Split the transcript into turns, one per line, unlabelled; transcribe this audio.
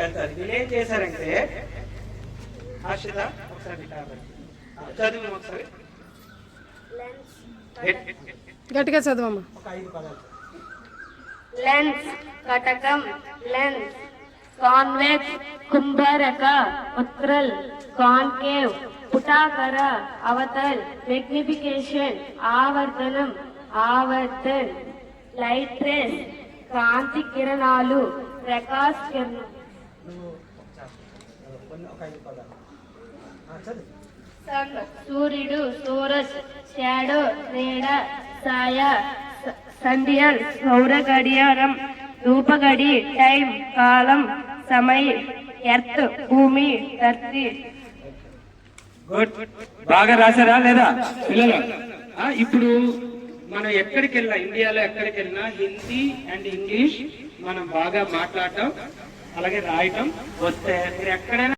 వెళ్తారు. వీళ్ళు ఏం చేశారంటే హర్షిత ఒకసారి చదువు ఒకసారి
గట్టిగా చదవమ్మా.
ఒక 5 పదాలు.
లెన్స్ కటకం, లెన్స్ కాన్వెక్స్, కుంభరక, ఉత్రల్, కాన్కేవ్, పుటాకర, అవతల్, మెగ్నిఫికేషన్, ఆవర్తనం, ఆవర్తన్, లైట్ రేస్, కాంతి కిరణాలు, ప్రకాశ్ కిరణం. సన్ సూర్యుడు, సూరజ్ షాడో, నీడ, ఛాయ, సంధ్యల్, సౌర గడియారం, రూపగడి, టైం, కాలం, సమయ, ఎర్త్, భూమి, ధర్తి.
గుడ్, బాగా రాశారా లేదా పిల్లలు? ఇప్పుడు మనం ఎక్కడికి వెళ్ళినా, ఇండియాలో ఎక్కడికి వెళ్ళినా హిందీ అండ్ ఇంగ్లీష్ మనం బాగా మాట్లాడటం అలాగే రాయటం వస్తే మీరు ఎక్కడైనా